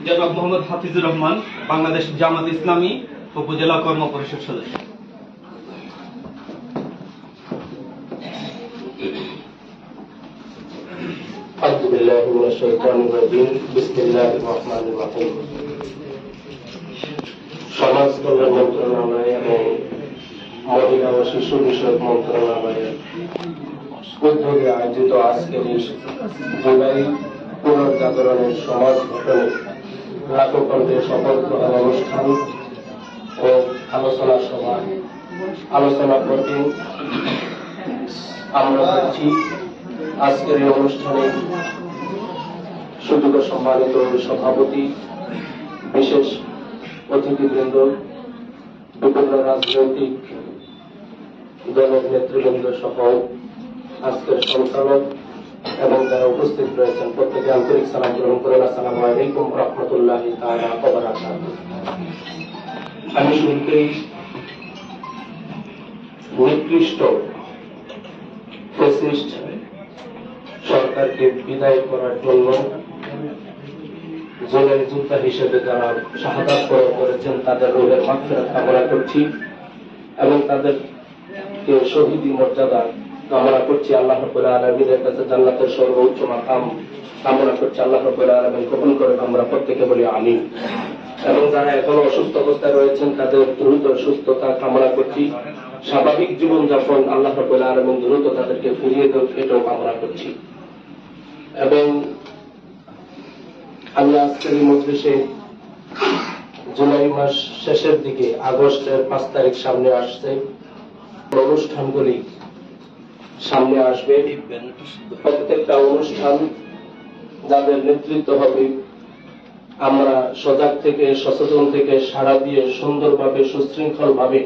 জনাব মোহাম্মদ হাফিজুর রহমান, বাংলাদেশ জামাত ইসলামী উপজেলা কর্ম পরিষদ সদস্য। আউযু বিল্লাহি মিনাশ শাইতানির রাজিম। বিসমিল্লাহির রহমানির রহিম। সমাজ কল্যাণ মন্ত্রণালয় এবং মহিলা ও শিশু বিষয়ক মন্ত্রণালয়ের উদ্যোগে আয়োজিত আজকের এই জুলাই পুনর্জাগরণের সমাজ গঠনে লাখো কণ্ঠে শপথ গ্রহণ অনুষ্ঠান ও আলোচনা সভা আলোচনা করতে আমরা যাচ্ছি। আজকের এই অনুষ্ঠানে সুযোগ্য সম্মানিত সভাপতি, বিশেষ অতিথিবৃন্দ, বিভিন্ন রাজনৈতিক দলের নেতৃবৃন্দ সহ আজকের সঞ্চালক এবং যারা উপস্থিত রয়েছেন প্রত্যেকে আন্তরিক সালাম গ্রহণ করেন। আসসালামু আলাইকুম ওয়া রাহমাতুল্লাহি তাআলা ওয়া বারাকাতুহু। আমি শুরুতেই নিকৃষ্ট ফ্যাসিস্ট সরকারকে বিদায় করার জন্য জুলাই যোদ্ধা হিসেবে যারা শাহাদাত বরণ করেছেন তাদের রূহের মাগফিরাত কামনা করছি এবং তাদেরকে শহীদি মর্যাদা কামনা করছি। আল্লাহ রাব্বুল আলামিনের কাছে জান্নাতের সর্বোচ্চ মাকাম কামনা করছি। আল্লাহ রাব্বুল আলামিন কবুল করেন, আমরা প্রত্যেকে বলি আমিন। এবং যারা এখনো অসুস্থ অবস্থায় রয়েছেন তাদের দ্রুত সুস্থতা কামনা করছি। স্বাভাবিক জীবনযাপন আল্লাহ রাব্বুল আলামিন দ্রুত তাদেরকে ফিরিয়ে দেন, এটাও কামনা করছি। এবং আমি আজকের এই মজলিসে জুলাই মাস শেষের দিকে আগস্টের 5 তারিখ সামনে আসছে, অনুষ্ঠানগুলি সামনে আসবে। প্রত্যেকটা অনুষ্ঠান যাদের নেতৃত্ব হবে আমরা সজাগ থেকে সচেতন থেকে সাড়া দিয়ে সুন্দরভাবে সুশৃঙ্খল ভাবে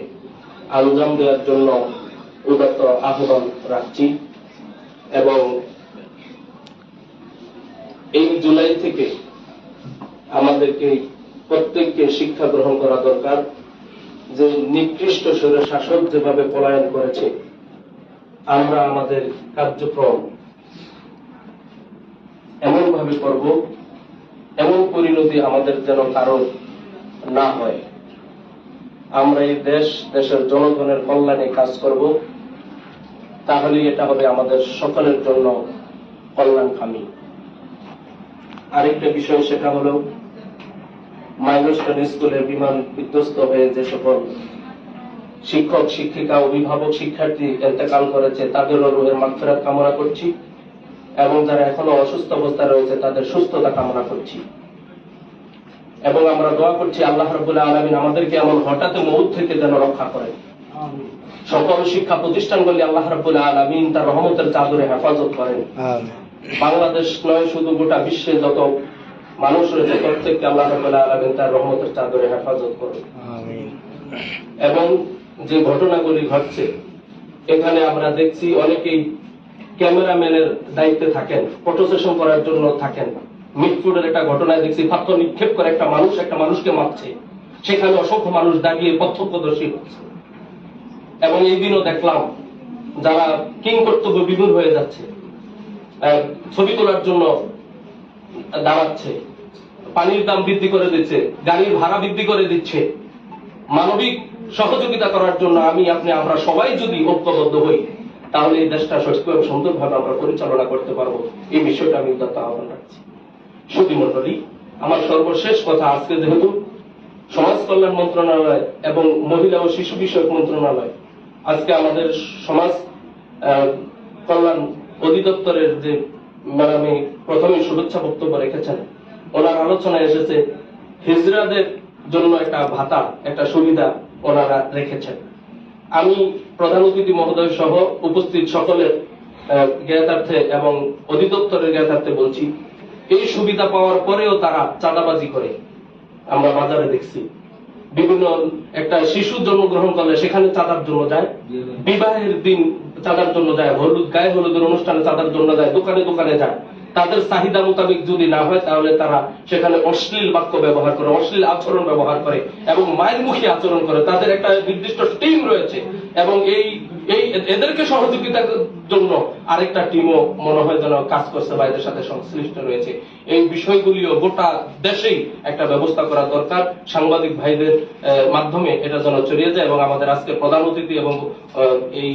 আঞ্জাম দেওয়ার জন্য উদাত্ত আহ্বান রাখছি। এবং এই জুলাই থেকে আমাদেরকে প্রত্যেককে শিক্ষা গ্রহণ করা দরকার যে নিকৃষ্ট স্বৈর শাসক যেভাবে পলায়ন করেছে, আমরা আমাদের কার্যক্রম এমন ভাবে করব, এমন পরিণতি আমাদের যেন কারো না হয়। আমরা এই দেশের জনগণের কল্যাণে কাজ করব, তাহলে এটা হবে আমাদের সকলের জন্য কল্যাণকামী। আরেকটা বিষয় সেটা হলো মাইলস্টোন স্কুলের বিমান বিধ্বস্ত হয়ে যে সকল শিক্ষক শিক্ষিকা অভিভাবক শিক্ষার্থী ইন্তেকাল করেছে তাদেরও রূহের মাগফিরাত কামনা করছি এবং যারা এখনো অসুস্থ অবস্থায় রয়েছে তাদের সুস্থতা কামনা করছি। এবং আমরা দোয়া করছি আল্লাহ রাব্বুল আলামিন আমাদেরকে এমন হঠাৎ মউত থেকে যেন রক্ষা করেন। সকল শিক্ষা প্রতিষ্ঠানগুলি আল্লাহ রাব্বুল আলামিন তার রহমতের চাদরে হেফাজত করেন। বাংলাদেশ নয়, শুধু গোটা বিশ্বে যত মানুষ রয়েছে প্রত্যেককে আল্লাহ রাব্বুল আলামিন তার রহমতের চাদরে হেফাজত করেন। এবং যে ঘটনাগুলি ঘটছে এখানে আমরা দেখছি অনেকেই ক্যামেরাম্যানের দায়িত্বে থাকেন, ফটো সেশন করার জন্য থাকেন। মিটফুডের একটা ঘটনায় দেখছি পাথর নিক্ষেপ করে একটা মানুষকে মারছে, সেখানে অসংখ্য মানুষ দাঁড়িয়ে প্রত্যক্ষদর্শী হচ্ছে। এবং এই দিনও দেখলাম যারা কিং কর্তব্য বিমূঢ় হয়ে যাচ্ছে, ছবি তোলার জন্য দাঁড়াচ্ছে, পানির দাম বৃদ্ধি করে দিচ্ছে, গাড়ির ভাড়া বৃদ্ধি করে দিচ্ছে। মানবিক সহযোগিতা করার জন্য আমরা সবাই যদি ঐক্যবদ্ধ হই তাহলে এই দেশটা সুস্থ এবং সুন্দরভাবে আমরা পরিচালনা করতে পারবো। এই বিষয়টা আমি উদাত্ত আহ্বান রাখছি। সুধী মণ্ডলী, আমার সর্বশেষ কথা, আজকে যেহেতু সমাজ কল্যাণ মন্ত্রণালয় এবং মহিলা ও শিশু বিষয়ক মন্ত্রণালয় আজকে আমাদের সমাজ কল্যাণ অধিদপ্তরের যে ম্যাডামে প্রথমে শুভেচ্ছা বক্তব্য রেখেছেন, ওনার আলোচনায় এসেছে হিজড়াদের জন্য একটা ভাতা, একটা সুবিধা ওনারা রেখেছেন। আমি প্রধান অতিথি মহোদয় সহ উপস্থিত সকলের জ্ঞাতার্থে এবং অধিদপ্তরের জ্ঞাতার্থে বলছি, এই সুবিধা পাওয়ার পরেও তারা চাঁদাবাজি করে। আমরা বাজারে দেখছি বিভিন্ন একটা শিশু জন্মগ্রহণ করলে সেখানে চাঁদার জন্য যায়, বিবাহের দিন চাঁদার জন্য যায়, গায়ে হলুদের অনুষ্ঠানে চাঁদার জন্য যায়, দোকানে দোকানে যায়। তাদের চাহিদা মোতাবেক যদি না হয় তাহলে তারা সেখানে অশ্লীল বাক্য ব্যবহার করে, অশ্লীল আচরণ ব্যবহার করে এবং মাইলমুখী আচরণ করে। তাদের একটা নির্দিষ্ট টিম রয়েছে এবং এই এই এদেরকে সহযোগিতার জন্য আরেকটা টিমও মনে হয় যেন কাজ করছে বা এদের সাথে সংশ্লিষ্ট রয়েছে। এই বিষয়গুলিও গোটা দেশেই একটা ব্যবস্থা করা দরকার। সাংবাদিক ভাইদের মাধ্যমে এটা যেন ছড়িয়ে যায় এবং আমাদের আজকে প্রধান অতিথি এবং এই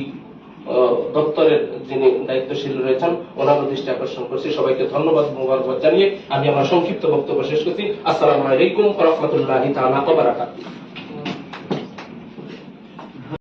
দপ্তরের যিনি দায়িত্বশীল রয়েছেন ওনারও দৃষ্টি আকর্ষণ করছি। সবাইকে ধন্যবাদ মোবারকবাদ জানিয়ে আমি আমার সংক্ষিপ্ত বক্তব্য শেষ করছি। আসসালামু আলাইকুম ওয়া রাহমাতুল্লাহি তাআলা ওয়া বারাকাতুহু।